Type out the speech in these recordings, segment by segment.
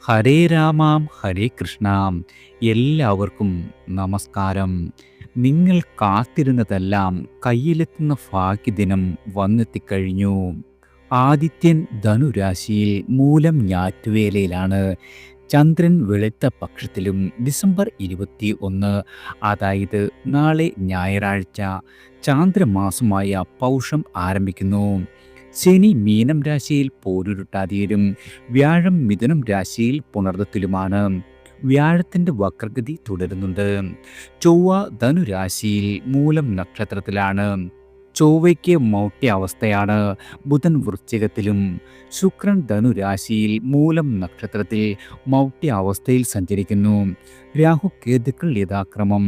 ഹരേ രാമാം ഹരേ കൃഷ്ണാം. എല്ലാവർക്കും നമസ്കാരം. നിങ്ങൾ കാത്തിരുന്നതെല്ലാം കയ്യിലെത്തുന്ന ഭാഗ്യദിനം വന്നെത്തിക്കഴിഞ്ഞു. ആദിത്യൻ ധനുരാശിയിൽ മൂലം ഞാറ്റുവേലയിലാണ്. ചന്ദ്രൻ വെളുത്ത പക്ഷത്തിലും ഡിസംബർ 21, അതായത് നാളെ ഞായറാഴ്ച, ചാന്ദ്രമാസമായ പൗഷം ആരംഭിക്കുന്നു. ശനി മീനം രാശിയിൽ പോരുരുട്ടാതിയിലും വ്യാഴം മിഥുനം രാശിയിൽ പുണർദത്തിലുമാണ്. വ്യാഴത്തിൻ്റെ വക്രഗതി തുടരുന്നുണ്ട്. ചൊവ്വ ധനുരാശിയിൽ മൂലം നക്ഷത്രത്തിലാണ്. ചൊവ്വയ്ക്ക് മൗട്യ അവസ്ഥയാണ്. ബുധൻ വൃശ്ചികത്തിലും ശുക്രൻ ധനുരാശിയിൽ മൂലം നക്ഷത്രത്തിൽ മൗട്യ അവസ്ഥയിൽ സഞ്ചരിക്കുന്നു. രാഹു കേതുക്കൾ യഥാക്രമം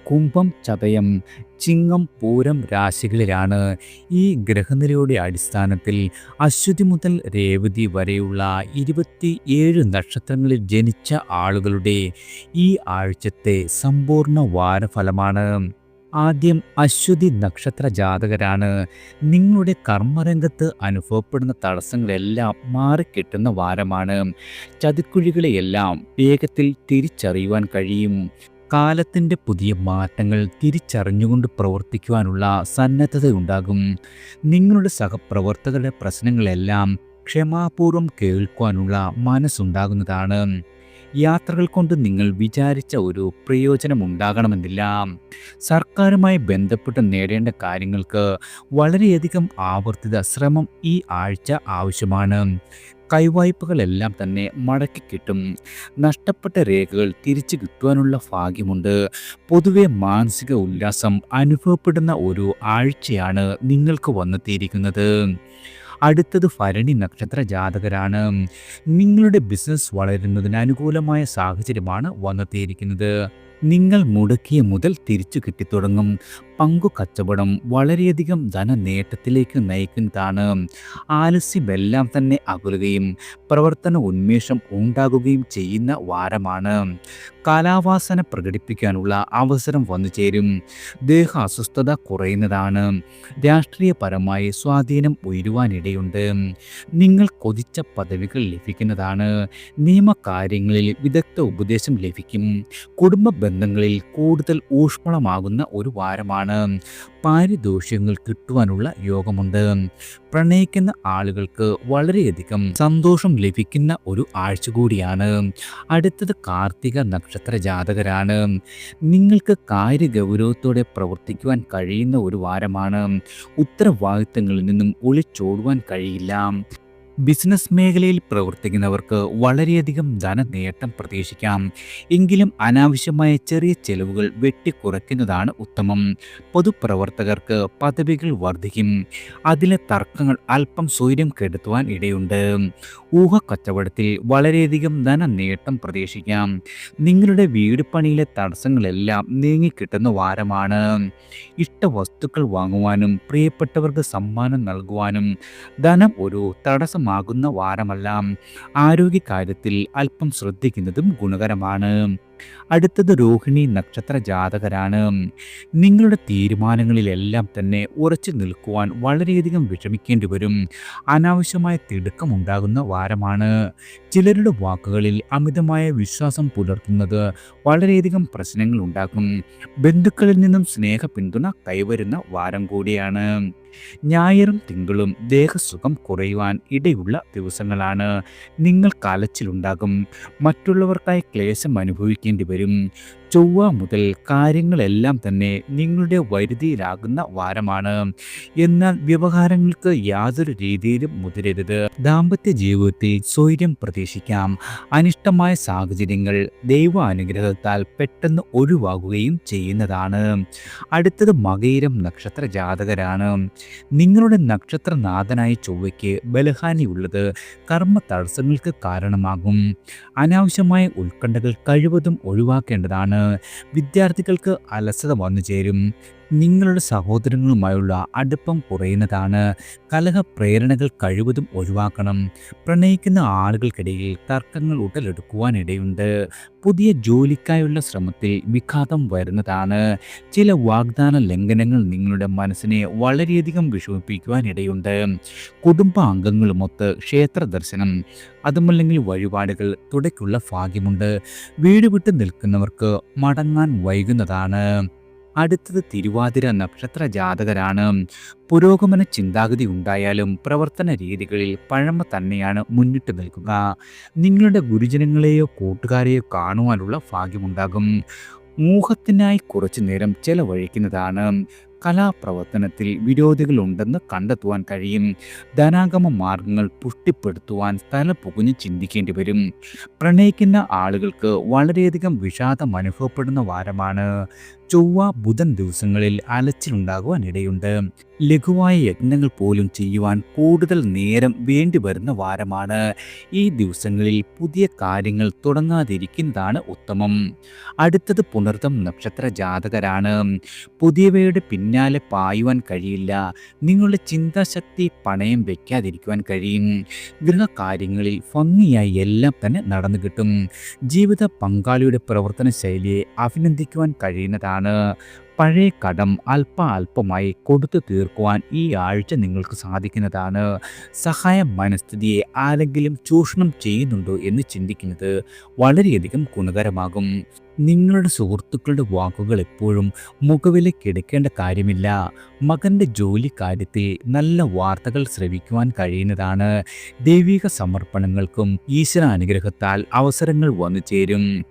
കുംഭം, ചതയം, ചിങ്ങം, പൂരം രാശികളിലാണ്. ഈ ഗ്രഹനിലയുടെ അടിസ്ഥാനത്തിൽ അശ്വതി മുതൽ രേവതി വരെയുള്ള 27 നക്ഷത്രങ്ങളിൽ ജനിച്ച ആളുകളുടെ ഈ ആഴ്ചത്തെ സമ്പൂർണ്ണ വാരഫലമാണ്. ആദ്യം അശ്വതി നക്ഷത്ര ജാതകരാണ്. നിങ്ങളുടെ കർമ്മരംഗത്ത് അനുഭവപ്പെടുന്ന തടസ്സങ്ങളെല്ലാം മാറിക്കിട്ടുന്ന വാരമാണ്. ചതിക്കുഴികളെയെല്ലാം വേഗത്തിൽ തിരിച്ചറിയുവാൻ കഴിയും. കാലത്തിൻ്റെ പുതിയ മാറ്റങ്ങൾ തിരിച്ചറിഞ്ഞുകൊണ്ട് പ്രവർത്തിക്കുവാനുള്ള സന്നദ്ധതയുണ്ടാകും. നിങ്ങളുടെ സഹപ്രവർത്തകരുടെ പ്രശ്നങ്ങളെല്ലാം ക്ഷമാപൂർവം കേൾക്കുവാനുള്ള മനസ്സുണ്ടാകുന്നതാണ്. യാത്രകൾ കൊണ്ട് നിങ്ങൾ വിചാരിച്ച ഒരു പ്രയോജനം ഉണ്ടാകണമെന്നില്ല. സർക്കാരുമായി ബന്ധപ്പെട്ട് നേടേണ്ട കാര്യങ്ങൾക്ക് വളരെയധികം ആവർത്തിത ശ്രമം ഈ ആഴ്ച ആവശ്യമാണ്. കൈവായ്പകളെല്ലാം തന്നെ മടക്കി കിട്ടും. നഷ്ടപ്പെട്ട രേഖകൾ തിരിച്ചു കിട്ടുവാനുള്ള ഭാഗ്യമുണ്ട്. പൊതുവെ മാനസിക ഉല്ലാസം അനുഭവപ്പെടുന്ന ഒരു ആഴ്ചയാണ് നിങ്ങൾക്ക് വന്നെത്തിയിരിക്കുന്നത്. അടുത്തത് ഭരണി നക്ഷത്ര ജാതകരാണ്. നിങ്ങളുടെ ബിസിനസ് വളരുന്നതിന് അനുകൂലമായ സാഹചര്യമാണ് വന്നെത്തിയിരിക്കുന്നത്. നിങ്ങൾ മുടക്കിയ മുതൽ തിരിച്ചു കിട്ടിത്തുടങ്ങും. പങ്കു കച്ചവടം വളരെയധികം ധനനേട്ടത്തിലേക്ക് നയിക്കുന്നതാണ്. ആലസ്യമെല്ലാം തന്നെ അകലുകയും പ്രവർത്തന ഉന്മേഷം ഉണ്ടാകുകയും ചെയ്യുന്ന വാരമാണ്. കലാവാസന പ്രകടിപ്പിക്കാനുള്ള അവസരം വന്നു ചേരും. ദേഹ അസ്വസ്ഥത കുറയുന്നതാണ്. രാഷ്ട്രീയപരമായി സ്വാധീനം ഉയരുവാനിടയുണ്ട്. നിങ്ങൾ കൊതിച്ച പദവികൾ ലഭിക്കുന്നതാണ്. നിയമകാര്യങ്ങളിൽ വിദഗ്ധ ഉപദേശം ലഭിക്കും. കുടുംബ ബന്ധങ്ങളിൽ കൂടുതൽ ഊഷ്മളമാകുന്ന ഒരു വാരമാണ്. പാരിതോഷികങ്ങൾ കിട്ടുവാനുള്ള യോഗമുണ്ട്. പ്രണയിക്കുന്ന ആളുകൾക്ക് വളരെയധികം സന്തോഷം ലഭിക്കുന്ന ഒരു ആഴ്ച കൂടിയാണ്. അടുത്തത് കാർത്തിക നക്ഷത്ര ജാതകരാണ്. നിങ്ങൾക്ക് കാര്യഗൗരവത്തോടെ പ്രവർത്തിക്കുവാൻ കഴിയുന്ന ഒരു വാരമാണ്. ഉത്തരവാദിത്തങ്ങളിൽ നിന്നും ഒളിച്ചോടുവാൻ കഴിയില്ല. ബിസിനസ് മേഖലയിൽ പ്രവർത്തിക്കുന്നവർക്ക് വളരെയധികം ധനനേട്ടം പ്രതീക്ഷിക്കാം. എങ്കിലും അനാവശ്യമായ ചെറിയ ചെലവുകൾ വെട്ടിക്കുറയ്ക്കുന്നതാണ് ഉത്തമം. പൊതുപ്രവർത്തകർക്ക് പദവികൾ വർദ്ധിക്കും. അതിലെ തർക്കങ്ങൾ അല്പം സ്വൈര്യം കെടുത്തുവാൻ ഇടയുണ്ട്. ഊഹക്കച്ചവടത്തിൽ വളരെയധികം ധനനേട്ടം പ്രതീക്ഷിക്കാം. നിങ്ങളുടെ വീട് പണിയിലെ തടസ്സങ്ങളെല്ലാം നീങ്ങിക്കിട്ടുന്ന വാരമാണ്. ഇഷ്ട വസ്തുക്കൾ വാങ്ങുവാനും പ്രിയപ്പെട്ടവർക്ക് സമ്മാനം നൽകുവാനും ധനം ഒരു തടസ്സമാകുന്ന വാരമല്ല. ആരോഗ്യകാര്യത്തിൽ അല്പം ശ്രദ്ധിക്കുന്നതും ഗുണകരമാണ്. അടുത്തത് രോഹിണി നക്ഷത്ര ജാതകരാണ്. നിങ്ങളുടെ തീരുമാനങ്ങളിലെല്ലാം തന്നെ ഉറച്ചു നിൽക്കുവാൻ വളരെയധികം വിഷമിക്കേണ്ടി വരും. അനാവശ്യമായ തിടുക്കമുണ്ടാകുന്ന വാരമാണ്. ചിലരുടെ വാക്കുകളിൽ അമിതമായ വിശ്വാസം പുലർത്തുന്നത് വളരെയധികം പ്രശ്നങ്ങൾ ഉണ്ടാക്കും. ബന്ധുക്കളിൽ നിന്നും സ്നേഹ പിന്തുണ കൈവരുന്ന വാരം കൂടിയാണ്. ഞായറും തിങ്കളും ദേഹസുഖം കുറയുവാൻ ഇടയുള്ള ദിവസങ്ങളാണ്. നിങ്ങൾ കലച്ചിലുണ്ടാകും. മറ്റുള്ളവർക്കായി ക്ലേശം അനുഭവിക്കേണ്ടി വരും. ചൊവ്വ മുതൽ കാര്യങ്ങളെല്ലാം തന്നെ നിങ്ങളുടെ വരുതിയിലാകുന്ന വാരമാണ്. എന്നാൽ വ്യവഹാരങ്ങൾക്ക് യാതൊരു രീതിയിലും മുതിരരുത്. ദാമ്പത്യ ജീവിതത്തിൽ സ്വൈര്യം പ്രതീക്ഷിക്കാം. അനിഷ്ടമായ സാഹചര്യങ്ങൾ ദൈവാനുഗ്രഹത്താൽ പെട്ടെന്ന് ഒഴിവാകുകയും ചെയ്യുന്നതാണ്. അടുത്തത് മകയിരം നക്ഷത്ര ജാതകരാണ്. നിങ്ങളുടെ നക്ഷത്രനാഥനായ ചൊവ്വയ്ക്ക് ബലഹാനിയുള്ളത് കർമ്മ തടസ്സങ്ങൾക്ക് കാരണമാകും. അനാവശ്യമായ ഉത്കണ്ഠകൾ കഴിവതും ഒഴിവാക്കേണ്ടതാണ്. വിദ്യാർത്ഥികൾക്ക് അലസത വന്നു ചേരും. നിങ്ങളുടെ സഹോദരങ്ങളുമായുള്ള അടുപ്പം കുറയുന്നതാണ്. കലഹപ്രേരണകൾ കഴിവതും ഒഴിവാക്കണം. പ്രണയിക്കുന്ന ആളുകൾക്കിടയിൽ തർക്കങ്ങൾ ഉടലെടുക്കുവാനിടയുണ്ട്. പുതിയ ജോലിക്കായുള്ള ശ്രമത്തിൽ വിഘാതം വരുന്നതാണ്. ചില വാഗ്ദാന ലംഘനങ്ങൾ നിങ്ങളുടെ മനസ്സിനെ വളരെയധികം വിഷമിപ്പിക്കുവാനിടയുണ്ട്. കുടുംബാംഗങ്ങളുമൊത്ത് ക്ഷേത്ര ദർശനം, അതുമല്ലെങ്കിൽ വഴിപാടുകൾ തുടയ്ക്കുള്ള ഭാഗ്യമുണ്ട്. വീട് വിട്ട് നിൽക്കുന്നവർക്ക് മടങ്ങാൻ വൈകുന്നതാണ്. അടുത്തത് തിരുവാതിര നക്ഷത്ര ജാതകരാണ്. പുരോഗമന ചിന്താഗതി ഉണ്ടായാലും പ്രവർത്തന രീതികളിൽ പഴമ തന്നെയാണ് മുന്നിട്ട് നിൽക്കുക. നിങ്ങളുടെ ഗുരുജനങ്ങളെയോ കൂട്ടുകാരെയോ കാണുവാനുള്ള ഭാഗ്യമുണ്ടാകും. മോഹത്തിനായി കുറച്ചു നേരം ചെലവഴിക്കുന്നതാണ്. കലാപ്രവർത്തനത്തിൽ വിരോധികളുണ്ടെന്ന് കണ്ടെത്തുവാൻ കഴിയും. ധനാഗമ മാർഗങ്ങൾ പുഷ്ടിപ്പെടുത്തുവാൻ തലപുകുഞ്ഞ് ചിന്തിക്കേണ്ടി വരും. പ്രണയിക്കുന്ന ആളുകൾക്ക് വളരെയധികം വിഷാദം അനുഭവപ്പെടുന്ന വാരമാണ്. ചൊവ്വ ബുധൻ ദിവസങ്ങളിൽ അലച്ചിലുണ്ടാകുവാൻ ഇടയുണ്ട്. ലഘുവായ യജ്ഞങ്ങൾ പോലും ചെയ്യുവാൻ കൂടുതൽ നേരം വേണ്ടി വരുന്ന വാരമാണ്. ഈ ദിവസങ്ങളിൽ പുതിയ കാര്യങ്ങൾ തുടങ്ങാതിരിക്കുന്നതാണ് ഉത്തമം. അടുത്തത് പുണർതം നക്ഷത്ര ജാതകരാണ്. പുതിയവയുടെ പിന്നാലെ പായുവാൻ കഴിയില്ല. നിങ്ങളുടെ ചിന്താശക്തി പണയം വയ്ക്കാതിരിക്കുവാൻ കഴിയും. ഗൃഹകാര്യങ്ങളിൽ ഭംഗിയായി എല്ലാം തന്നെ നടന്നു കിട്ടും. ജീവിത പങ്കാളിയുടെ പ്രവർത്തന ശൈലിയെ അഭിനന്ദിക്കുവാൻ കഴിയുന്നതാണ്. പഴയ കടം അല്പമായി കൊടുത്തു തീർക്കുവാൻ ഈ ആഴ്ച നിങ്ങൾക്ക് സാധിക്കുന്നതാണ്. സഹായ മനസ്ഥിതിയെ ആരെങ്കിലും ചൂഷണം ചെയ്യുന്നുണ്ടോ എന്ന് ചിന്തിക്കുന്നത് വളരെയധികം ഗുണകരമാകും. നിങ്ങളുടെ സുഹൃത്തുക്കളുടെ വാക്കുകൾ എപ്പോഴും മുഖവിലക്കെടുക്കേണ്ട കാര്യമില്ല. മകൻ്റെ ജോലി കാര്യത്തിൽ നല്ല വാർത്തകൾ ശ്രവിക്കുവാൻ കഴിയുന്നതാണ്. ദൈവിക സമർപ്പണങ്ങൾക്കും ഈശ്വരാനുഗ്രഹത്താൽ അവസരങ്ങൾ വന്നു ചേരും.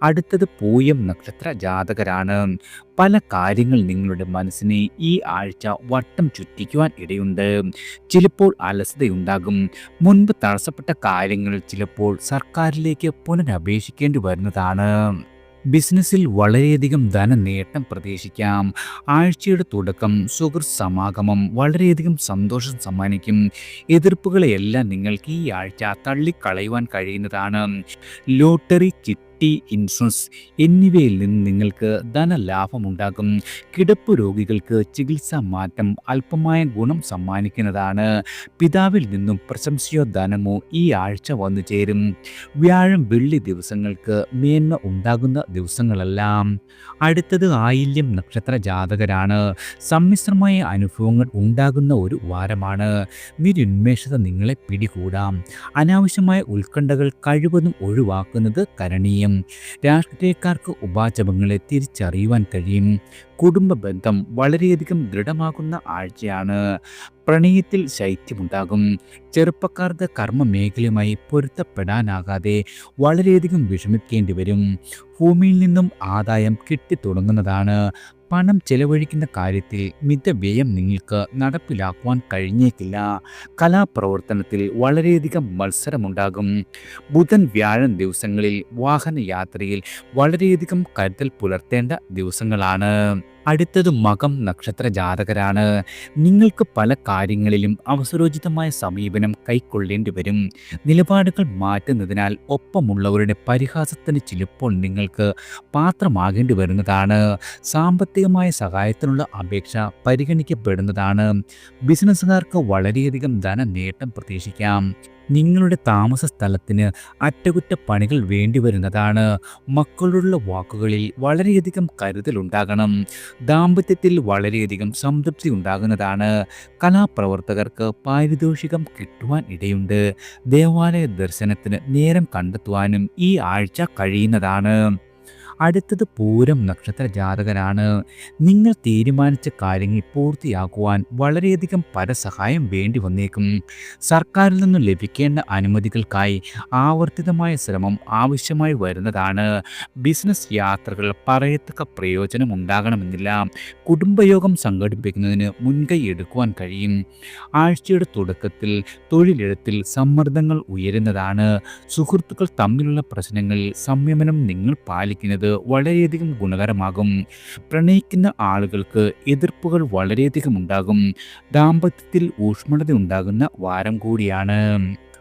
അടുത്തത് പൂയം നക്ഷത്ര ജാതകരാണ്. പല കാര്യങ്ങൾ നിങ്ങളുടെ മനസ്സിനെ ഈ ആഴ്ച വട്ടം ചുറ്റിക്കുവാൻ ഇടയുണ്ട്. ചിലപ്പോൾ അലസതയുണ്ടാകും. മുൻപ് തടസ്സപ്പെട്ട കാര്യങ്ങൾ ചിലപ്പോൾ സർക്കാരിലേക്ക് പുനരപേക്ഷിക്കേണ്ടി വരുന്നതാണ്. ബിസിനസ്സിൽ വളരെയധികം ധനനേട്ടം പ്രതീക്ഷിക്കാം. ആഴ്ചയുടെ തുടക്കം സുഹൃത്ത് സമാഗമം വളരെയധികം സന്തോഷം സമ്മാനിക്കും. എതിർപ്പുകളെയെല്ലാം നിങ്ങൾക്ക് ഈ ആഴ്ച തള്ളിക്കളയുവാൻ കഴിയുന്നതാണ്. ലോട്ടറി, ചിട്ടി, ഇൻഷുറൻസ് എന്നിവയിൽ നിന്ന് നിങ്ങൾക്ക് ധനലാഭമുണ്ടാകും. കിടപ്പ് രോഗികൾക്ക് ചികിത്സാ മാറ്റം അല്പമായ ഗുണം സമ്മാനിക്കുന്നതാണ്. പിതാവിൽ നിന്നും പ്രശംസയോ ധനമോ ഈ ആഴ്ച വന്നു ചേരും. വ്യാഴം വെള്ളി ദിവസങ്ങൾക്ക് മേന്മ ഉണ്ടാകുന്ന ദിവസങ്ങളെല്ലാം. അടുത്തത് ആയില്യം നക്ഷത്ര ജാതകരാണ്. സമ്മിശ്രമായ അനുഭവങ്ങൾ ഉണ്ടാകുന്ന ഒരു വാരമാണ്. നിരുന്മേഷത നിങ്ങളെ പിടികൂടാം. അനാവശ്യമായ ഉത്കണ്ഠകൾ കഴിവതും ഒഴിവാക്കുന്നത് കരണീയം. രാഷ്ട്രീയക്കാർക്ക് ഉപാചപങ്ങളെ തിരിച്ചറിയുവാൻ കഴിയും. കുടുംബ ബന്ധം വളരെയധികം ദൃഢമാകുന്ന ആഴ്ചയാണ്. പ്രണയത്തിൽ ശൈത്യമുണ്ടാകും. ചെറുപ്പക്കാർക്ക് കർമ്മ മേഖലയുമായി പൊരുത്തപ്പെടാനാകാതെ വളരെയധികം വിഷമിക്കേണ്ടി വരും. ഭൂമിയിൽ നിന്നും ആദായം കിട്ടിത്തുടങ്ങുന്നതാണ്. പണം ചെലവഴിക്കുന്ന കാര്യത്തിൽ മിതവ്യയം നിങ്ങൾക്ക് നടപ്പിലാക്കുവാൻ കഴിഞ്ഞേക്കില്ല. കലാപ്രവർത്തനത്തിൽ വളരെയധികം മത്സരമുണ്ടാകും. ബുധൻ വ്യാഴം ദിവസങ്ങളിൽ വാഹനയാത്രയിൽ വളരെയധികം കരുതൽ പുലർത്തേണ്ട ദിവസങ്ങളാണ്. അടുത്തത് മകം നക്ഷത്ര ജാതകരാണ്. നിങ്ങൾക്ക് പല കാര്യങ്ങളിലും അവസരോചിതമായ സമീപനം കൈക്കൊള്ളേണ്ടി വരും. നിലപാടുകൾ മാറ്റുന്നതിനാൽ ഒപ്പമുള്ളവരുടെ പരിഹാസത്തിന് ചിലപ്പോൾ നിങ്ങൾക്ക് പാത്രമാകേണ്ടി വരുന്നതാണ്. സാമ്പത്തികമായ സഹായത്തിനുള്ള അപേക്ഷ പരിഗണിക്കപ്പെടുന്നതാണ്. ബിസിനസ്സുകാർക്ക് വളരെയധികം ധനനേട്ടം പ്രതീക്ഷിക്കാം. നിങ്ങളുടെ താമസ സ്ഥലത്തിന് അറ്റകുറ്റപ്പണികൾ വേണ്ടിവരുന്നതാണ്. മക്കളുള്ള വാക്കുകളിൽ വളരെയധികം കരുതലുണ്ടാകണം. ദാമ്പത്യത്തിൽ വളരെയധികം സംതൃപ്തി ഉണ്ടാകുന്നതാണ്. കലാപ്രവർത്തകർക്ക് പാരിതോഷികം കിട്ടുവാൻ ഇടയുണ്ട്. ദേവാലയ ദർശനത്തിന് നേരം കണ്ടെത്തുവാനും ഈ ആഴ്ച കഴിയുന്നതാണ്. അടുത്തത് പൂരം നക്ഷത്ര ജാതകരാണ്. നിങ്ങൾ തീരുമാനിച്ച കാര്യങ്ങൾ പൂർത്തിയാക്കുവാൻ വളരെയധികം പരസഹായം വേണ്ടി വന്നേക്കും. സർക്കാരിൽ നിന്നും ലഭിക്കേണ്ട അനുമതികൾക്കായി ആവർത്തിതമായ ശ്രമം ആവശ്യമായി വരുന്നതാണ്. ബിസിനസ് യാത്രകൾ പറയത്തക്ക പ്രയോജനം ഉണ്ടാകണമെന്നില്ല. കുടുംബയോഗം സംഘടിപ്പിക്കുന്നതിന് മുൻകൈ എടുക്കുവാൻ കഴിയും. ആഴ്ചയുടെ തുടക്കത്തിൽ തൊഴിലിടത്തിൽ സമ്മർദ്ദങ്ങൾ ഉയരുന്നതാണ്. സുഹൃത്തുക്കൾ തമ്മിലുള്ള പ്രശ്നങ്ങളിൽ സംയമനം നിങ്ങൾ പാലിക്കുന്നത് വളരെയധികം ഗുണകരമാകും. പ്രണയിക്കുന്ന ആളുകൾക്ക് എതിർപ്പുകൾ വളരെയധികം ഉണ്ടാകും. ദാമ്പത്യത്തിൽ ഊഷ്മളത ഉണ്ടാകുന്ന വാരം കൂടിയാണ്.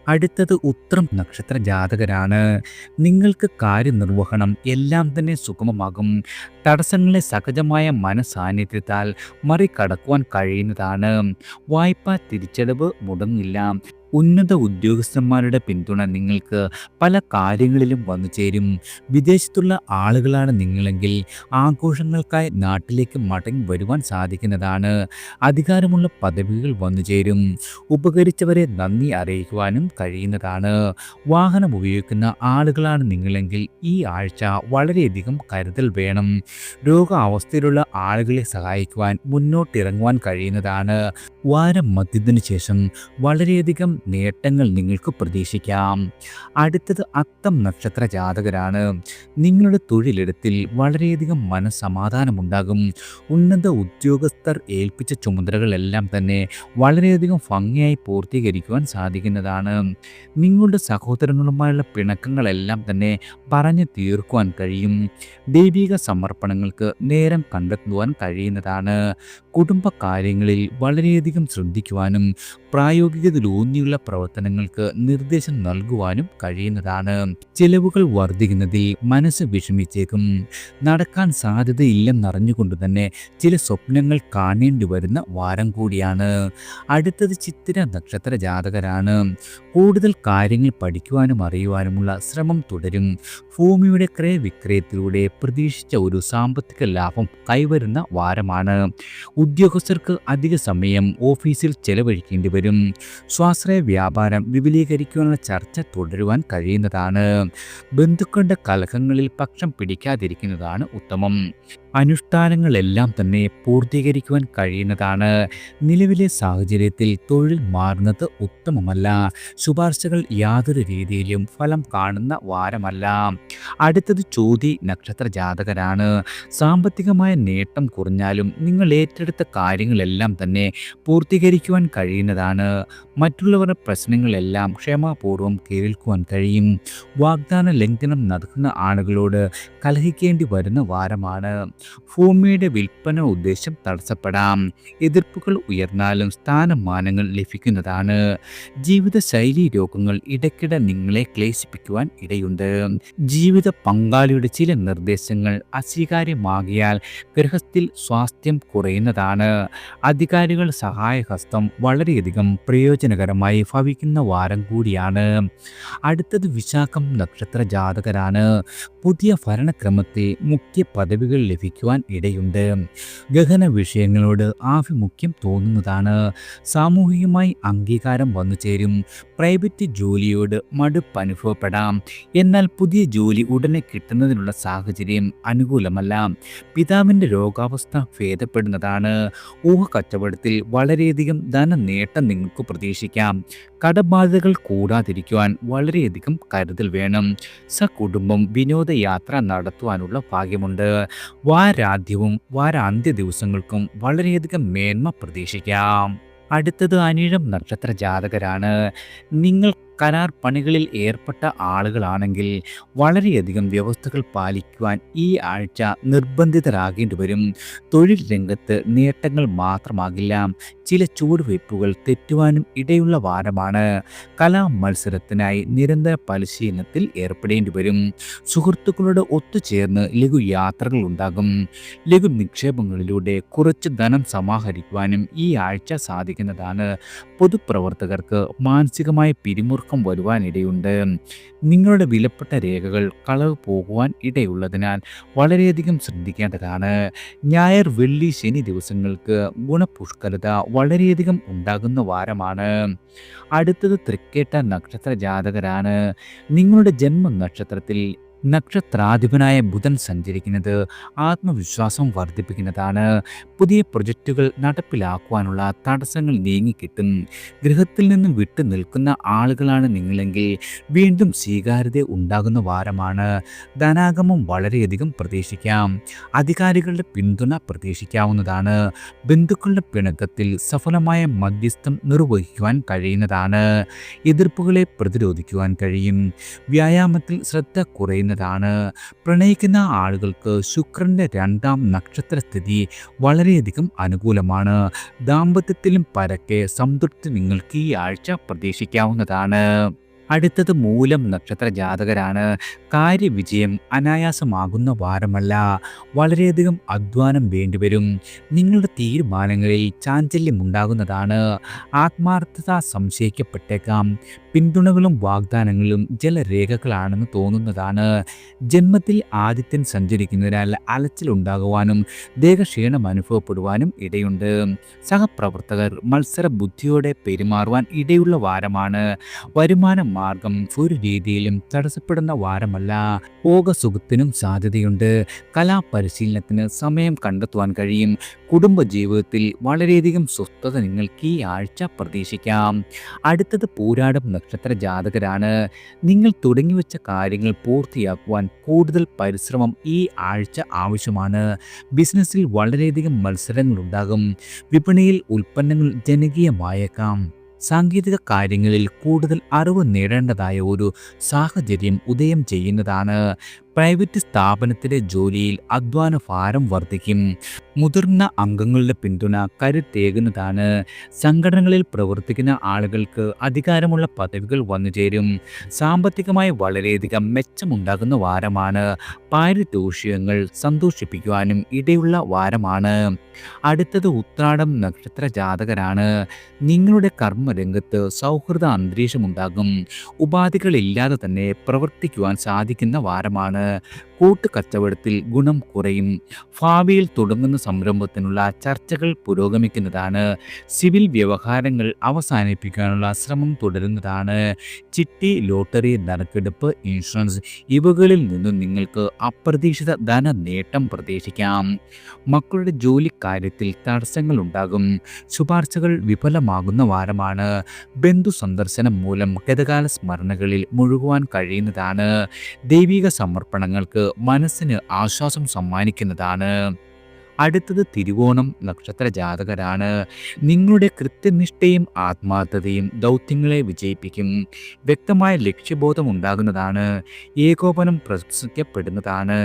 അടുത്തത് ഉത്രം നക്ഷത്ര ജാതകരാണ്. നിങ്ങൾക്ക് കാര്യനിർവഹണം എല്ലാം തന്നെ സുഗമമാകും. തടസ്സങ്ങളെ സഹജമായ മനസാന്നിധ്യത്താൽ മറികടക്കുവാൻ കഴിയുന്നതാണ്. വായ്പാ തിരിച്ചടവ് മുടങ്ങില്ല. ഉന്നത ഉദ്യോഗസ്ഥന്മാരുടെ പിന്തുണ നിങ്ങൾക്ക് പല കാര്യങ്ങളിലും വന്നു ചേരും. വിദേശത്തുള്ള ആളുകളാണ് നിങ്ങളെങ്കിൽ ആഘോഷങ്ങൾക്കായി നാട്ടിലേക്ക് മടങ്ങി വരുവാൻ സാധിക്കുന്നതാണ്. അധികാരമുള്ള പദവികൾ വന്നു ചേരും. ഉപകരിച്ചവരെ നന്ദി അറിയിക്കുവാനും കഴിയുന്നതാണ്. വാഹനം ഉപയോഗിക്കുന്ന ആളുകളാണ് നിങ്ങളെങ്കിൽ ഈ ആഴ്ച വളരെയധികം കരുതൽ വേണം. രോഗാവസ്ഥയിലുള്ള ആളുകളെ സഹായിക്കുവാൻ മുന്നോട്ടിറങ്ങുവാൻ കഴിയുന്നതാണ്. വാരം മധ്യത്തിനു ശേഷം വളരെയധികം നേട്ടങ്ങൾ നിങ്ങൾക്ക് പ്രതീക്ഷിക്കാം. അടുത്തത് അത്തം നക്ഷത്ര ജാതകരാണ്. നിങ്ങളുടെ തൊഴിലിടത്തിൽ വളരെയധികം മനസ്സമാധാനമുണ്ടാകും. ഉന്നത ഉദ്യോഗസ്ഥർ ഏൽപ്പിച്ച ചുമതലകളെല്ലാം തന്നെ വളരെയധികം ഭംഗിയായി പൂർത്തീകരിക്കുവാൻ സാധിക്കുന്നതാണ്. നിങ്ങളുടെ സഹോദരങ്ങളുമായുള്ള പിണക്കങ്ങളെല്ലാം തന്നെ പറഞ്ഞു തീർക്കുവാൻ കഴിയും. ദൈവിക സമർപ്പണങ്ങൾക്ക് നേരം കണ്ടെത്തുവാൻ കഴിയുന്നതാണ്. കുടുംബകാര്യങ്ങളിൽ വളരെയധികം ശ്രദ്ധിക്കുവാനും പ്രായോഗികതയിലൂന്നിയുള്ള പ്രവർത്തനങ്ങൾക്ക് നിർദ്ദേശം നൽകുവാനും കഴിയുന്നതാണ്. ചിലവുകൾ വർദ്ധിക്കുന്നതിൽ മനസ്സ് വിഷമിച്ചേക്കും. നടക്കാൻ സാധ്യതയില്ലെന്നറിഞ്ഞുകൊണ്ട് തന്നെ ചില സ്വപ്നങ്ങൾ കാണേണ്ടി വരുന്ന വാരം കൂടിയാണ്. അടുത്തത് ചിത്തിര നക്ഷത്ര ജാതകരാണ്. കൂടുതൽ കാര്യങ്ങൾ പഠിക്കുവാനും അറിയുവാനുമുള്ള ശ്രമം തുടരും. ഭൂമിയുടെ ക്രയവിക്രയത്തിലൂടെ പ്രതീക്ഷിച്ച ഒരു സാമ്പത്തിക ലാഭം കൈവരുന്ന വാരമാണ്. ഉദ്യോഗസ്ഥർക്ക് അധിക സമയം ഓഫീസിൽ ചെലവഴിക്കേണ്ടി വരും. സ്വാശ്രയ വ്യാപാരം വിപുലീകരിക്കാനുള്ള ചർച്ച തുടരുവാൻ കഴിയുന്നതാണ്. ബന്ധുക്കളുടെ കലഹങ്ങളിൽ പക്ഷം പിടിക്കാതിരിക്കുന്നതാണ് ഉത്തമം. അനുഷ്ഠാനങ്ങളെല്ലാം തന്നെ പൂർത്തീകരിക്കുവാൻ കഴിയുന്നതാണ്. നിലവിലെ സാഹചര്യത്തിൽ തൊഴിൽ മാറുന്നത് ഉത്തമമല്ല. ശുപാർശകൾ യാതൊരു രീതിയിലും ഫലം കാണുന്ന വാരമല്ല. അടുത്തത് ചോതി നക്ഷത്ര ജാതകരാണ്. സാമ്പത്തികമായ നേട്ടം കുറഞ്ഞാലും നിങ്ങൾ ഏറ്റെടുത്ത കാര്യങ്ങളെല്ലാം തന്നെ പൂർത്തീകരിക്കുവാൻ കഴിയുന്നതാണ്. മറ്റുള്ളവരുടെ പ്രശ്നങ്ങളെല്ലാം ക്ഷമാപൂർവ്വം കേൾക്കുവാൻ കഴിയും. വാഗ്ദാന ലംഘനം നടക്കുന്ന ആളുകളോട് കലഹിക്കേണ്ടി വരുന്ന വാരമാണ്. ഭൂമിയുടെ വിൽപ്പന ഉദ്ദേശം തടസ്സപ്പെടാം. എതിർപ്പുകൾ ഉയർന്നാലും സ്ഥാനമാനങ്ങൾ ലഭിക്കുന്നതാണ്. ജീവിതശൈലി രോഗങ്ങൾ ഇടയ്ക്കിടെ നിങ്ങളെ ക്ലേശിപ്പിക്കുവാൻ ഇടയുണ്ട്. ജീവിത പങ്കാളിയുടെ ചില നിർദ്ദേശങ്ങൾ അസ്വീകാര്യമാകിയാൽ ഗൃഹത്തിൽ സ്വാസ്ഥ്യം കുറയുന്നതാണ്. അധികാരികളുടെ സഹായഹസ്തം വളരെയധികം പ്രയോജനകരമായി ഭവിക്കുന്ന വാരം കൂടിയാണ്. അടുത്തത് വിശാഖം നക്ഷത്ര ജാതകരാണ്. പുതിയ ഭരണക്രമത്തെ മുഖ്യ പദവികൾ ലഭിക്കുവാൻ ഇടയുണ്ട്. ഗഹന വിഷയങ്ങളോട് ആഭിമുഖ്യം തോന്നുന്നതാണ്. സാമൂഹികമായി അംഗീകാരം വന്നു ചേരും. പ്രൈവറ്റ് ജോലിയോട് മടുപ്പ് അനുഭവപ്പെടാം. എന്നാൽ പുതിയ ജോലി ഉടനെ കിട്ടുന്നതിനുള്ള സാഹചര്യം അനുകൂലമല്ല. പിതാവിൻ്റെ രോഗാവസ്ഥ ഭേദപ്പെടുന്നതാണ്. ഊഹക്കച്ചവടത്തിൽ വളരെയധികം ധനനേട്ടം നിങ്ങൾക്ക് പ്രതീക്ഷിക്കാം. കടബാധ്യതകൾ കൂടാതിരിക്കുവാൻ വളരെയധികം കരുതൽ വേണം. സകുടുംബം വിനോദയാത്ര നടത്തുവാനുള്ള ഭാഗ്യമുണ്ട്. വാരാന്ത്യവും വാരാന്ത്യ ദിവസങ്ങൾക്കും വളരെയധികം മേന്മ പ്രതീക്ഷിക്കാം. അടുത്തത് അനിഴം നക്ഷത്ര ജാതകരാണ്. നിങ്ങൾ കരാർ പണികളിൽ ഏർപ്പെട്ട ആളുകളാണെങ്കിൽ വളരെയധികം വ്യവസ്ഥകൾ പാലിക്കുവാൻ ഈ ആഴ്ച നിർബന്ധിതരാകേണ്ടി വരും. തൊഴിൽ രംഗത്ത് നേട്ടങ്ങൾ മാത്രമാകില്ല, ചില ചുവടുവയ്പ്പുകൾ തെറ്റുവാനും ഇടയുള്ള വാരമാണ്. കലാ മത്സരത്തിനായി നിരന്തര പരിശീലനത്തിൽ ഏർപ്പെടേണ്ടി വരും. സുഹൃത്തുക്കളോട് ഒത്തുചേർന്ന് ലഘു യാത്രകൾ ഉണ്ടാകും. ലഘു നിക്ഷേപങ്ങളിലൂടെ കുറച്ച് ധനം സമാഹരിക്കുവാനും ഈ ആഴ്ച സാധിക്കുന്നതാണ്. പൊതുപ്രവർത്തകർക്ക് മാനസികമായ പിരിമുറുക്കം വരുവാനിടയുണ്ട്. നിങ്ങളുടെ വിലപ്പെട്ട രേഖകൾ കളവ് പോകുവാൻ ഇടയുള്ളതിനാൽ വളരെയധികം ശ്രദ്ധിക്കേണ്ടതാണ്. ഞായർ, വെള്ളി, ശനി ദിവസങ്ങൾക്ക് ഗുണപുഷ്കലത വളരെയധികം ഉണ്ടാകുന്ന വാരമാണ്. അടുത്തത് തൃക്കേട്ട നക്ഷത്ര ജാതകരാണ്. നിങ്ങളുടെ ജന്മ നക്ഷത്രത്തിൽ നക്ഷത്രാധിപനായ ബുധൻ സഞ്ചരിക്കുന്നത് ആത്മവിശ്വാസം വർദ്ധിപ്പിക്കുന്നതാണ്. പുതിയ പ്രൊജക്റ്റുകൾ നടപ്പിലാക്കുവാനുള്ള തടസ്സങ്ങൾ നീങ്ങിക്കിട്ടും. ഗൃഹത്തിൽ നിന്നും വിട്ടു നിൽക്കുന്ന ആളുകളാണ് നിങ്ങളെങ്കിൽ വീണ്ടും സ്വീകാര്യത ഉണ്ടാകുന്ന വാരമാണ്. ധനാഗമം വളരെയധികം പ്രതീക്ഷിക്കാം. അധികാരികളുടെ പിന്തുണ പ്രതീക്ഷിക്കാവുന്നതാണ്. ബന്ധുക്കളുടെ പിണക്കത്തിൽ സഫലമായ മധ്യസ്ഥം നിർവഹിക്കുവാൻ കഴിയുന്നതാണ്. എതിർപ്പുകളെ പ്രതിരോധിക്കുവാൻ കഴിയും. വ്യായാമത്തിൽ ശ്രദ്ധ കുറയുന്നതാണ്. പ്രണയിക്കുന്ന ആളുകൾക്ക് ശുക്രന്റെ 2ാം നക്ഷത്രസ്ഥിതി വളരെയധികം അനുകൂലമാണ്. ദാമ്പത്യത്തിലും പരക്കെ സംതൃപ്തി നിങ്ങൾക്ക് ഈ ആഴ്ച പ്രതീക്ഷിക്കാവുന്നതാണ്. അടുത്തത് മൂലം നക്ഷത്ര ജാതകരാണ്. കാര്യവിജയം അനായാസമാകുന്ന വാരമല്ല, വളരെയധികം അധ്വാനം വേണ്ടിവരും. നിങ്ങളുടെ തീരുമാനങ്ങളിൽ ചാഞ്ചല്യമുണ്ടാകുന്നതാണ്. ആത്മാർത്ഥത സംശയിക്കപ്പെട്ടേക്കാം. പിന്തുണകളും വാഗ്ദാനങ്ങളും ജലരേഖകളാണെന്ന് തോന്നുന്നതാണ്. ജന്മത്തിൽ ആദിത്യൻ സഞ്ചരിക്കുന്നതിനാൽ അലച്ചിലുണ്ടാകുവാനും ദേഹക്ഷീണം അനുഭവപ്പെടുവാനും ഇടയുണ്ട്. സഹപ്രവർത്തകർ മത്സര ബുദ്ധിയോടെ പെരുമാറുവാൻ ഇടയുള്ള വാരമാണ്. വരുമാന മാർഗം ഒരു രീതിയിലും തടസ്സപ്പെടുന്ന വാരമല്ല. ഭോഗസുഖത്തിനും സാധ്യതയുണ്ട്. കലാപരിശീലനത്തിന് സമയം കണ്ടെത്തുവാൻ കഴിയും. കുടുംബജീവിതത്തിൽ വളരെയധികം സ്വസ്ഥത നിങ്ങൾക്ക് ഈ ആഴ്ച പ്രതീക്ഷിക്കാം. അടുത്തത് പൂരാടം നക്ഷത്ര ജാതകരാണ്. നിങ്ങൾ തുടങ്ങിവെച്ച കാര്യങ്ങൾ പൂർത്തിയാക്കുവാൻ കൂടുതൽ പരിശ്രമം ഈ ആഴ്ച ആവശ്യമാണ്. ബിസിനസ്സിൽ വളരെയധികം മത്സരങ്ങളുണ്ടാകും. വിപണിയിൽ ഉൽപ്പന്നങ്ങൾ ജനകീയമായേക്കാം. സാങ്കേതിക കാര്യങ്ങളിൽ കൂടുതൽ അറിവ് നേടേണ്ടതായ ഒരു സാഹചര്യം ഉദയം ചെയ്യുന്നതാണ്. പ്രൈവറ്റ് സ്ഥാപനത്തിലെ ജോലിയിൽ അധ്വാന ഭാരം വർദ്ധിക്കും. മുതിർന്ന അംഗങ്ങളുടെ പിന്തുണ കരുത്തേകുന്നതാണ്. സംഘടനകളിൽ പ്രവർത്തിക്കുന്ന ആളുകൾക്ക് അധികാരമുള്ള പദവികൾ വന്നുചേരും. സാമ്പത്തികമായി വളരെയധികം മെച്ചമുണ്ടാകുന്ന വാരമാണ്. പാരിതോഷികങ്ങൾ സന്തോഷിപ്പിക്കുവാനും ഇടയുള്ള വാരമാണ്. അടുത്തത് ഉത്രാടം നക്ഷത്ര ജാതകരാണ്. നിങ്ങളുടെ കർമ്മരംഗത്ത് സൗഹൃദ അന്തരീക്ഷമുണ്ടാകും. ഉപാധികളില്ലാതെ തന്നെ പ്രവർത്തിക്കുവാൻ സാധിക്കുന്ന വാരമാണ്. കൂട്ടുകച്ചവടത്തിൽ ഗുണം കുറയും. ഭാവിയിൽ തുടങ്ങുന്ന സംരംഭത്തിനുള്ള ചർച്ചകൾ പുരോഗമിക്കുന്നതാണ്. സിവിൽ വ്യവഹാരങ്ങൾ അവസാനിപ്പിക്കാനുള്ള ശ്രമം തുടരുന്നതാണ്. ചിട്ടി, ലോട്ടറി, നറുക്കെടുപ്പ്, ഇൻഷുറൻസ് ഇവകളിൽ നിന്നും നിങ്ങൾക്ക് അപ്രതീക്ഷിത ധന നേട്ടം പ്രതീക്ഷിക്കാം. മക്കളുടെ ജോലിക്കാര്യത്തിൽ തടസ്സങ്ങൾ ഉണ്ടാകും. ശുപാർശകൾ വിഫലമാകുന്ന വാരമാണ്. ബന്ധു സന്ദർശനം മൂലം ഗതകാല സ്മരണകളിൽ മുഴുകുവാൻ കഴിയുന്നതാണ്. ദൈവിക സമർപ്പണങ്ങൾക്ക് മനസ്സിന് ആശ്വാസം സമ്മാനിക്കുന്നതാണ്. അടുത്തത് തിരുവോണം നക്ഷത്ര ജാതകരാണ്. നിങ്ങളുടെ കൃത്യനിഷ്ഠയും ആത്മാർത്ഥതയും ദൗത്യങ്ങളെ വിജയിപ്പിക്കും. വ്യക്തമായ ലക്ഷ്യബോധം ഉണ്ടാകുന്നതാണ്. ഏകോപനം പ്രശംസിക്കപ്പെടുന്നതാണ്.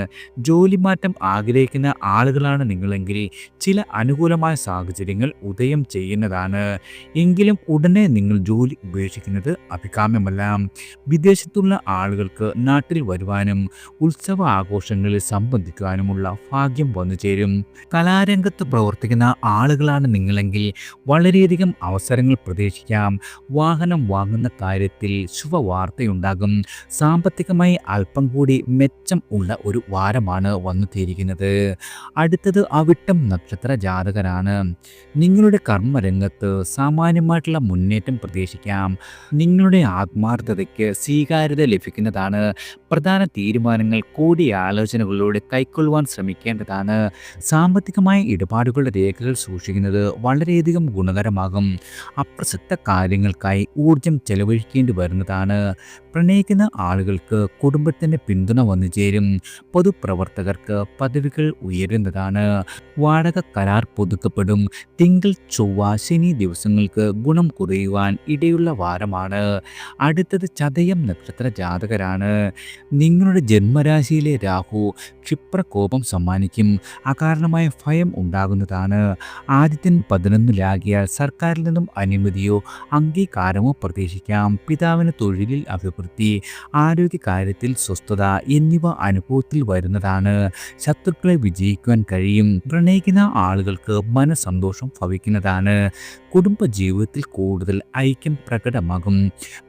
ജോലിമാറ്റം ആഗ്രഹിക്കുന്ന ആളുകളാണ് നിങ്ങളെങ്കിൽ ചില അനുകൂലമായ സാഹചര്യങ്ങൾ ഉദയം ചെയ്യുന്നതാണ്. എങ്കിലും ഉടനെ നിങ്ങൾ ജോലി ഉപേക്ഷിക്കുന്നത് അഭികാമ്യമല്ല. വിദേശത്തുള്ള ആളുകൾക്ക് നാട്ടിൽ വരുവാനും ഉത്സവ ആഘോഷങ്ങളിൽ സംബന്ധിക്കുവാനുമുള്ള ഭാഗ്യം വന്നു ചേരും. കലാരംഗത്ത് പ്രവർത്തിക്കുന്ന ആളുകളാണ് നിങ്ങളെങ്കിൽ വളരെയധികം അവസരങ്ങൾ പ്രതീക്ഷിക്കാം. വാഹനം വാങ്ങുന്ന കാര്യത്തിൽ ശുഭവാർത്തയുണ്ടാകും. സാമ്പത്തികമായി അല്പം കൂടി മെച്ചം ഉള്ള ഒരു വാരമാണ് വന്നു തീരുന്നത്. അടുത്തത് അവിട്ടം നക്ഷത്ര ജാതകരാണ്. നിങ്ങളുടെ കർമ്മരംഗത്ത് സാമാന്യമായിട്ടുള്ള മുന്നേറ്റം പ്രതീക്ഷിക്കാം. നിങ്ങളുടെ ആത്മാർത്ഥതയ്ക്ക് സ്വീകാര്യത ലഭിക്കുന്നതാണ്. പ്രധാന തീരുമാനങ്ങൾ കൂടിയാലോചനകളിലൂടെ കൈക്കൊള്ളുവാൻ ശ്രമിക്കേണ്ടതാണ്. സാമ്പത്തികമായ ഇടപാടുകളുടെ രേഖകൾ സൂക്ഷിക്കുന്നത് വളരെയധികം ഗുണകരമാകും. അപ്രസക്ത കാര്യങ്ങൾക്കായി ഊർജം ചെലവഴിക്കേണ്ടി വരുന്നതാണ്. പ്രണയിക്കുന്ന ആളുകൾക്ക് കുടുംബത്തിൻ്റെ പിന്തുണ വന്നു ചേരും. പൊതുപ്രവർത്തകർക്ക് പദവികൾ ഉയരുന്നതാണ്. വാടക കരാർ പുതുക്കപ്പെടും. തിങ്കൾ, ചൊവ്വ, ശനി ദിവസങ്ങൾക്ക് ഗുണം കുറയുവാൻ ഇടയുള്ള വാരമാണ്. അടുത്തത് ചതയം നക്ഷത്ര ജാതകരാണ്. നിങ്ങളുടെ ജന്മരാശിയിലെ രാഹു ക്ഷിപ്രകോപം സമ്മാനിക്കും. അകാരണമായ ഭയം ഉണ്ടാകുന്നതാണ്. ആദിത്യൻ 11-ലാകിയാൽ സർക്കാരിൽ നിന്നും അനുമതിയോ അംഗീകാരമോ പ്രതീക്ഷിക്കാം. പിതാവിന് തൊഴിലിൽ അഭിവൃദ്ധി, ആരോഗ്യകാര്യത്തിൽ സ്വസ്ഥത എന്നിവ അനുഭവത്തിൽ വരുന്നതാണ്. ശത്രുക്കളെ വിജയിക്കുവാൻ കഴിയും. പ്രണയിക്കുന്ന ആളുകൾക്ക് മനസന്തോഷം ഭവിക്കുന്നതാണ്. കുടുംബജീവിതത്തിൽ കൂടുതൽ ഐക്യം പ്രകടമാകും.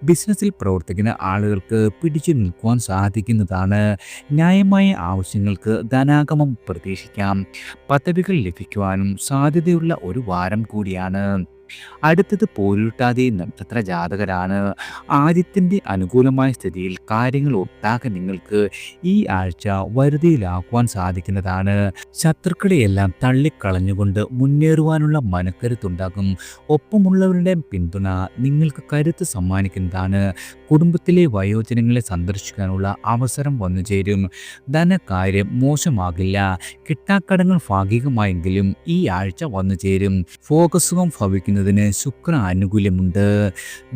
ബിസിനസ്സിൽ പ്രവർത്തിക്കുന്ന ആളുകൾക്ക് പിടിച്ചു നിൽക്കുവാൻ സാധിക്കുന്നതാണ്. ന്യായമായ ആവശ്യങ്ങൾക്ക് ധനാഗമം പ്രതീക്ഷിക്കാം. പദവികൾ ലഭിക്കുവാനും സാധ്യതയുള്ള ഒരു വാരം കൂടിയാണ്. അടുത്തത് പോരുട്ടാതി നക്ഷത്ര ജാതകരാണ്. ആദിത്യൻ്റെ അനുകൂലമായ സ്ഥിതിയിൽ കാര്യങ്ങൾ ഒട്ടാകെ നിങ്ങൾക്ക് ഈ ആഴ്ച വരുതിയിലാക്കുവാൻ സാധിക്കുന്നതാണ്. ശത്രുക്കളെയെല്ലാം തള്ളിക്കളഞ്ഞുകൊണ്ട് മുന്നേറുവാനുള്ള മനക്കരുത്തുണ്ടാകും. ഒപ്പമുള്ളവരുടെ പിന്തുണ നിങ്ങൾക്ക് കരുത്ത് സമ്മാനിക്കുന്നതാണ്. കുടുംബത്തിലെ വയോജനങ്ങളെ സന്ദർശിക്കാനുള്ള അവസരം വന്നു ചേരും. ധനകാര്യം മോശമാകില്ല. കിട്ടാക്കടങ്ങൾ ഭാഗികമായെങ്കിലും ഈ ആഴ്ച വന്നു ചേരും. ഫോക്കസും ഭവിക്കുന്നതിന് ശുക്ര ആനുകൂല്യമുണ്ട്.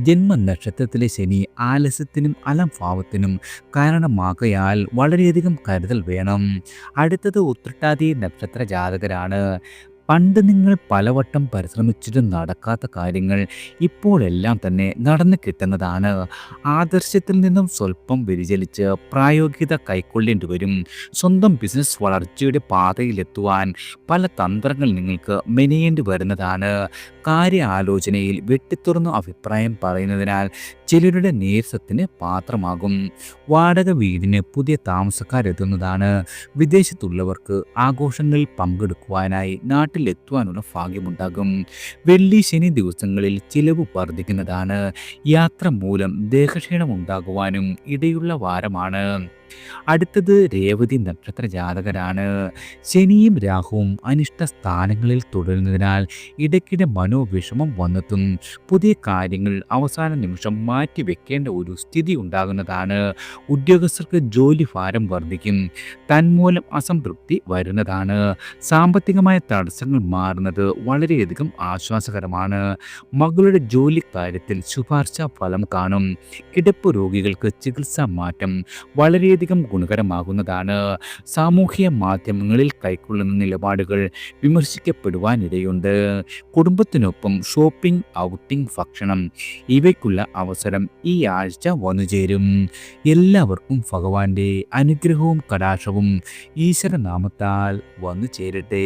ജന്മനക്ഷത്രത്തിലെ ശനി ആലസ്യത്തിനും അലംഭാവത്തിനും കാരണമാകയാൽ വളരെയധികം കരുതൽ വേണം. അടുത്തത് ഉത്രട്ടാതി നക്ഷത്ര ജാതകരാണ്. പണ്ട് നിങ്ങൾ പലവട്ടം പരിശ്രമിച്ചിട്ടും നടക്കാത്ത കാര്യങ്ങൾ ഇപ്പോഴെല്ലാം തന്നെ നടന്നു കിട്ടുന്നതാണ്. ആദർശത്തിൽ നിന്നും സ്വല്പം വ്യതിചലിച്ച് പ്രായോഗികത കൈക്കൊള്ളേണ്ടി വരും. സ്വന്തം ബിസിനസ് വളർച്ചയുടെ പാതയിലെത്തുവാൻ പല തന്ത്രങ്ങൾ നിങ്ങൾക്ക് മെനയേണ്ടി വരുന്നതാണ്. കാര്യ ആലോചനയിൽ വെട്ടിത്തുറന്ന് അഭിപ്രായം പറയുന്നതിനാൽ ചിലരുടെ നീരസത്തിന് പാത്രമാകും. വാടക വീടിന് പുതിയ താമസക്കാരെത്തുന്നതാണ്. വിദേശത്തുള്ളവർക്ക് ആഘോഷങ്ങളിൽ പങ്കെടുക്കുവാനായി നാട്ടിലെത്തുവാനുള്ള ഭാഗ്യമുണ്ടാകും. വെള്ളി ശനി ദിവസങ്ങളിൽ ചിലവ് വർദ്ധിക്കുന്നതാണ്. യാത്ര മൂലം ദേഹക്ഷീണം ഉണ്ടാകുവാനും ഇടയുള്ള വാരമാണ്. അടുത്തത് രേവതി നക്ഷത്ര ജാതകരാണ്. ശനിയും രാഹുവും അനിഷ്ട സ്ഥാനങ്ങളിൽ തുടരുന്നതിനാൽ ഇടയ്ക്കിടെ മനോവിഷമം വന്നെത്തും. പുതിയ കാര്യങ്ങൾ അവസാന നിമിഷം മാറ്റി വെക്കേണ്ട ഒരു സ്ഥിതി ഉണ്ടാകുന്നതാണ്. ഉദ്യോഗസ്ഥർക്ക് ജോലി ഭാരം വർദ്ധിക്കും. തന്മൂലം അസംതൃപ്തി വരുന്നതാണ്. സാമ്പത്തികമായ തടസ്സങ്ങൾ മാറുന്നത് വളരെയധികം ആശ്വാസകരമാണ്. മകളുടെ ജോലി കാര്യത്തിൽ ശുപാർശ ഫലം കാണും. കിടപ്പ് രോഗികൾക്ക് ചികിത്സാ മാറ്റം വളരെയധികം ഗുണകരമാകുന്നതാണ്. സാമൂഹ്യ മാധ്യമങ്ങളിൽ കൈക്കൊള്ളുന്ന നിലപാടുകൾ വിമർശിക്കപ്പെടുവാനിടയുണ്ട്. കുടുംബത്തിനൊപ്പം ഷോപ്പിംഗ്, ഔട്ടിംഗ്, ഭക്ഷണം ഇവയ്ക്കുള്ള അവസരം ഈ ആഴ്ച വന്നുചേരും. എല്ലാവർക്കും ഭഗവാന്റെ അനുഗ്രഹവും കടാക്ഷവും ഈശ്വരനാമത്താൽ വന്നു ചേരട്ടെ.